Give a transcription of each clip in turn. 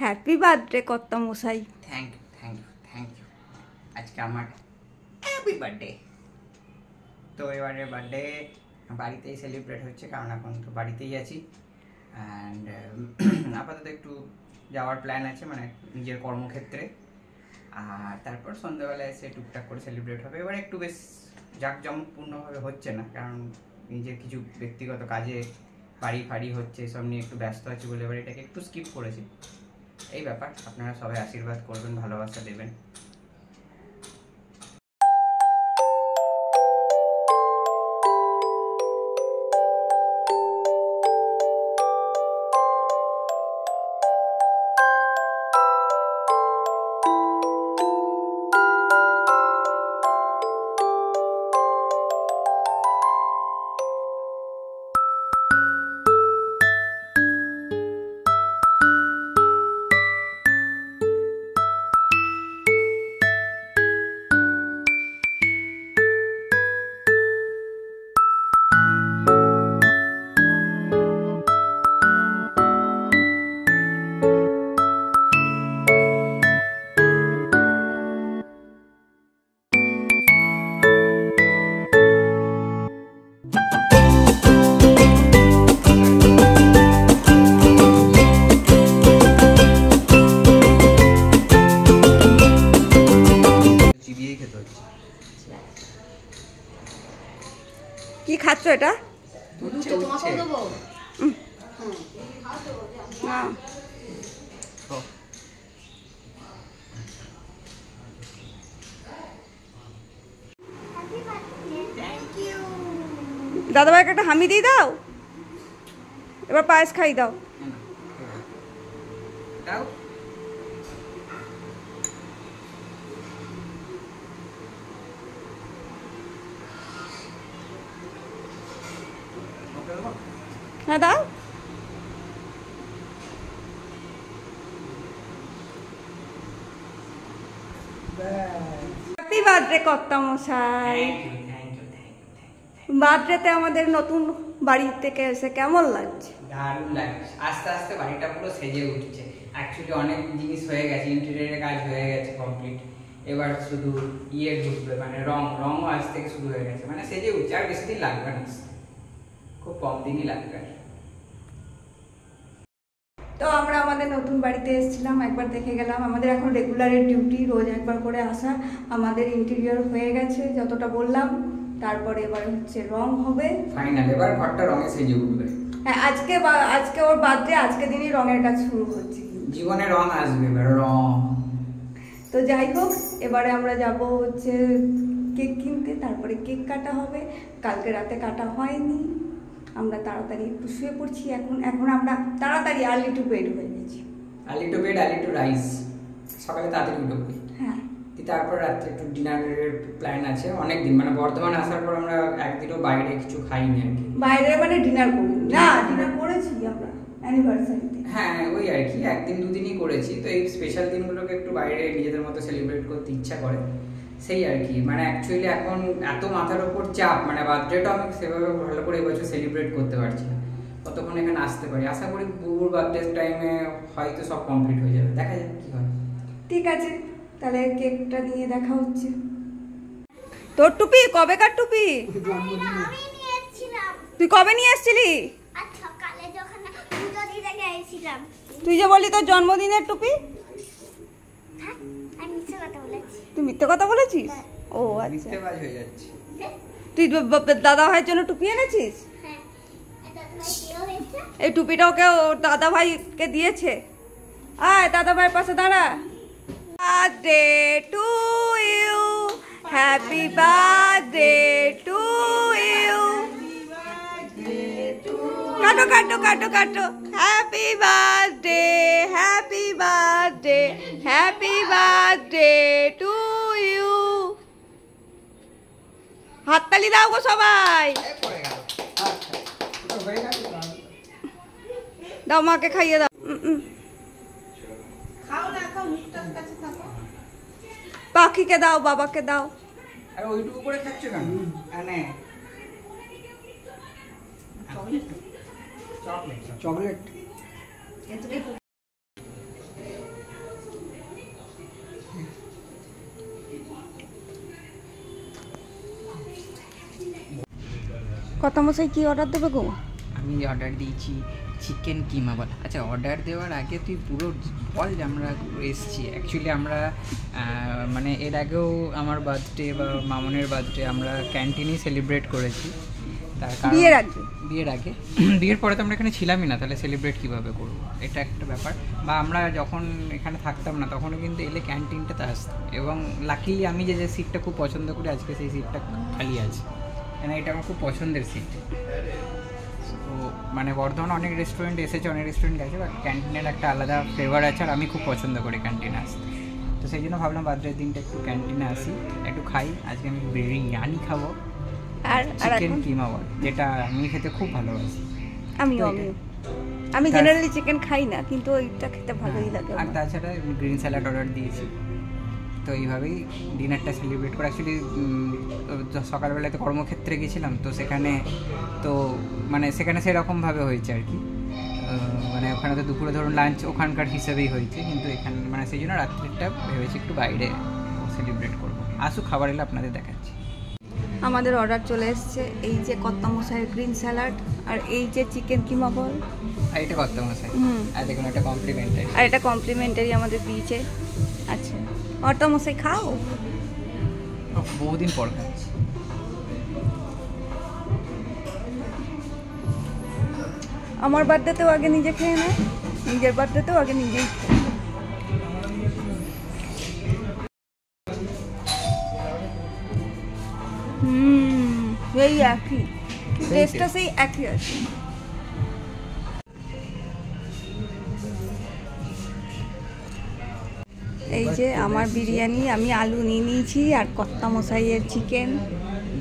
Happy birthday কর্তা মশাই। Thank you thank you thank you. আজকে আমার হ্যাপি বার্থডে। তো এবারে বার্থডে বাড়িতেই সেলিব্রেট হচ্ছে, কারণ এখন তো বাড়িতেই আছি। অ্যান্ড আপাতত একটু যাওয়ার প্ল্যান আছে, মানে নিজের কর্মক্ষেত্রে। আর তারপর সন্ধ্যাবেলা এসে টুকটাক করে সেলিব্রেট হবে। এবার একটু বেশ জাঁকজমকপূর্ণভাবে হচ্ছে না, কারণ নিজের কিছু ব্যক্তিগত কাজে বাড়ি ফাড়ি হচ্ছে, এসব নিয়ে একটু ব্যস্ত আছি বলে এবার এটাকে একটু স্কিপ করেছি। এই ব্যাপার। আপনারা সবাই আশীর্বাদ করবেন, ভালোবাসা দেবেন। কি খাচ্ছ এটা? দাদাভাইকে একটা হামি দিয়ে দাও, এবার পায়েস খাই দাও। হ্যাঁ দাও। হ্যাপি বার্থডে কর্তা মশাই। বার্থডেতে আমাদের নতুন বাড়ি থেকে এসে কেমন লাগছে? দারুণ লাগছে। আস্তে আস্তে বাড়িটা পুরো সেজে উঠছে। অ্যাকচুয়ালি অনেক জিনিস হয়ে গেছে, ইন্টেরিয়রের কাজ হয়ে গেছে কমপ্লিট। এবার শুধু ঢুকবে, মানে রঙও আজ থেকে শুরু হয়ে গেছে, মানে সেজে উঠছে। আর বেশি দিন লাগবে না, খুব কম দিনই লাগবে। তো আমরা আমাদের নতুন বাড়িতে এসেছিলাম, একবার দেখে গেলাম। আমাদের এখন রেগুলারের ডিউটি, রোজ একবার করে আসা। আমাদের ইন্টেরিয়র হয়ে গেছে যতটা বললাম। তারপরে এবার হচ্ছে রং হবে ফাইনাল। এবার ঘরটা রঙে সেজে উঠবে। হ্যাঁ, আজকে ওর বার্থডে, আজকে দিনই রঙের কাজ শুরু হচ্ছে। জীবনে রং আসবে, এবার রং। তো যাই হোক, এবারে আমরা যাব হচ্ছে কেক কিনতে, তারপরে কেক কাটা হবে। কালকে রাতে কাটা হয়নি, আমরা তাড়াতাড়ি একটু শুয়ে পড়ছি। এখন আমরা তাড়াতাড়ি আর্লি টু বেড হয়ে গেছি। Early to bed, early two rice. সকালে তাড়াতাড়ি উঠবো। হ্যাঁ, তারপর রাত্রে একটু ডিনারের প্ল্যান আছে। অনেক দিন, মানে বর্ধমানে আসার পর আমরা একদিনও বাইরে কিছু খাইনি আর কি। বাইরে মানে ডিনার করি না, ডিনার করেছি আমরা অ্যানিভার্সারিতে। হ্যাঁ, ওই আর কি, একদিন দুদিনই করেছি। তো এই স্পেশাল দিনগুলোকে একটু বাইরে নিজেদের মতো সেলিব্রেট করতে ইচ্ছা করে, সেই আর কি। মানে অ্যাকচুয়ালি এখন এত মাথার ওপর চাপ, মানে বার্থডেটা আমি সেভাবে ভালো করে এবছর সেলিব্রেট করতে পারছি না। কতক্ষণ এখানে আসতে পারি, আশা করি বুবুর বার্থডে টাইমে হয়তো সব কমপ্লিট হয়ে যাবে। দেখা যাক কি হয়। ঠিক আছে, তাহলে কেকটা নিয়ে দেখা হচ্ছে। তোর টুপি কবেকার টুপি? তুই কবে নিয়ে এসেছিলি? তুই যে বললি তোর জন্মদিনের টুপি। তুই মিথ্যে কথা বলেছিস? ও আচ্ছা, তুই দাদা ভাইয়ের জন্য টুপি এনেছিস? এই টুপিটা ওকে ওর দাদা ভাইকে দিয়েছে। আয় দাদা ভাইয়ের পাশে দাঁড়া। Birthday to you, happy birthday to you. কাটো কাটো কাটো কাটো। Happy birthday, happy birthday, happy birthday to you. হাততালি দাও গো সবাই। দাও, মাকে খাইয়ে দাও। পাখিকে দাও, বাবাকে দাও। আর ওইটুকু করে খাচ্ছ কেন? মানে চকলেট। কত মশাই কি অর্ডার দেবে গো? আমি অর্ডার দিয়েছি চিকেন কিমা বল। আচ্ছা, অর্ডার দেওয়ার আগে তুই পুরো বল যে আমরা এসেছি। অ্যাকচুয়ালি আমরা মানে এর আগেও আমার বার্থডে বা মামনের বার্থডে আমরা ক্যান্টিনেই সেলিব্রেট করেছি। তার কারণ বিয়ের আগে বিয়ের পরে তো আমরা এখানে ছিলামই না, তাহলে সেলিব্রেট কীভাবে করবো, এটা একটা ব্যাপার। বা আমরা যখন এখানে থাকতাম না তখনও কিন্তু এলে ক্যান্টিনটাতে আসতাম, এবং লাকিলি আমি যে সিটটা খুব পছন্দ করি আজকে সেই সিটটা খালি আছে, কেন এটা আমার খুব পছন্দের সিট। তো মানে বর্ধমানে অনেক রেস্টুরেন্ট এসেছে, অনেক রেস্টুরেন্ট গেছে, বাট ক্যান্টিনের একটা আলাদা ফ্লেভার আছে, আর আমি খুব পছন্দ করি ক্যান্টিনে আসতে। তো সেই জন্য ভাবলাম বার্থডের দিনটা একটু ক্যান্টিনে আসি, একটু খাই। আজকে আমি বিরিয়ানি খাবো আর চিকেন কিমা বল, যেটা আমি খেতে খুব ভালোবাসি। আমি জেনারেলি চিকেন খাই না, কিন্তু ওইটা খেতে ভালোই লাগে। আর তাছাড়া গ্রিন স্যালাড অর্ডার দিয়েছি। তো এইভাবেই ডিনারটা সেলিব্রেট করে। অ্যাকচুয়ালি সকালবেলায় তো কর্মক্ষেত্রে গেছিলাম, তো সেখানে সেরকমভাবে হয়েছে আর কি। মানে ওখানে তো দুপুরে ধরুন লাঞ্চ ওখানকার হিসেবেই হয়েছে, কিন্তু এখানে মানে সেই জন্য রাত্রিটা ভেবেছি একটু বাইরে সেলিব্রেট করবো। আসুক, খাবার এলে আপনাদের দেখাচ্ছি। আমাদের অর্ডার চলে এসছে, এই যে কর্তা মশাইয়ের গ্রিন স্যালাড, আর এই যে চিকেন কিমা বল, আর এটা কর্তা মশাই, আর দেখুন এটা কমপ্লিমেন্টারি, আর এটা কমপ্লিমেন্টারি আমাদের দিয়েছে। আচ্ছা, কর্তা মশাই খাও। বহুদিন পর খাচ্ছি। আমার বার্থডেতেও আগে নিজে খেয়ে নেয়, নিজের বার্থডেতেও আগে নিজেই খেয়ে। সেই একই টেস্টটা, সেই একই আছে। এই যে আমার বিরিয়ানি, আমি আলু নিয়ে নিয়েছি, আর কর্তা মশাইয়ের চিকেন।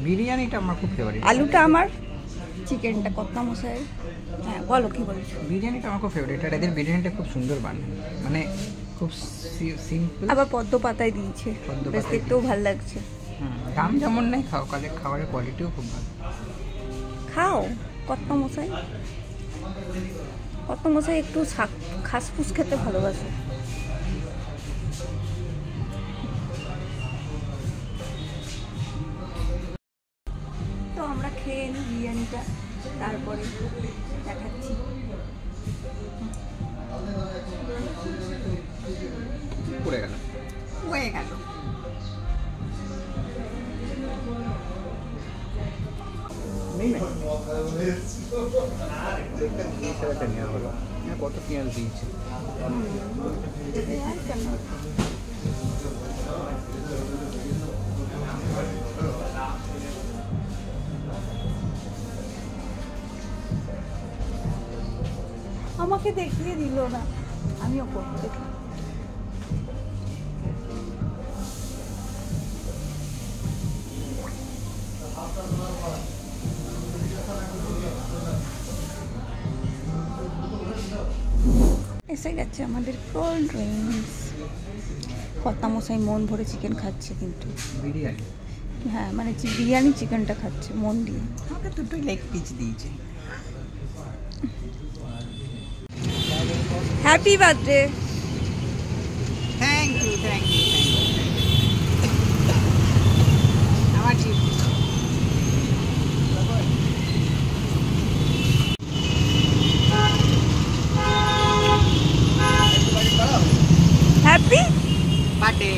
বিরিয়ানিটা আমার খুব ফেভারিট। আলুটা আমার, চিকেনটা কর্তা মশাইয়ের। হ্যাঁ বলো কি বলছো? বিরিয়ানিটা আমার খুব ফেভারিট, আর এদের বিরিয়ানিটা খুব সুন্দর বানায়, মানে খুব সিম্পল। আবার পদ্ম পাতায় দিয়েছে, বেশ দেখতেও ভালো লাগছে। দাম যেমন নেই, খাবারের কোয়ালিটিও খুব ভালো। খাও কর্তা মশাই। কর্তা মশাই একটু খাসফুস খেতে ভালোবাসে। তো আমরা খেয়ে নিই বিরিয়ানিটা, তারপরে দেখাচ্ছি। পড়ে গেল, হয়ে গেল। কত পেঁয়াজ দিয়েছে। আমাকে দেখিয়ে দিল না, আমিও করতে দেখি। এসে গেছে আমাদের কোল্ড ড্রিঙ্কস। কর্তা মশাই মন ভরে চিকেন খাচ্ছে, কিন্তু বিরিয়ানি, হ্যাঁ মানে বিরিয়ানি চিকেনটা খাচ্ছে মন দিয়ে। আমাকে দুটোই লেগ পিস দিয়েছে। Happy birthday. Thank you, thank you, thank you. আমার হ্যাপি বার্থডে।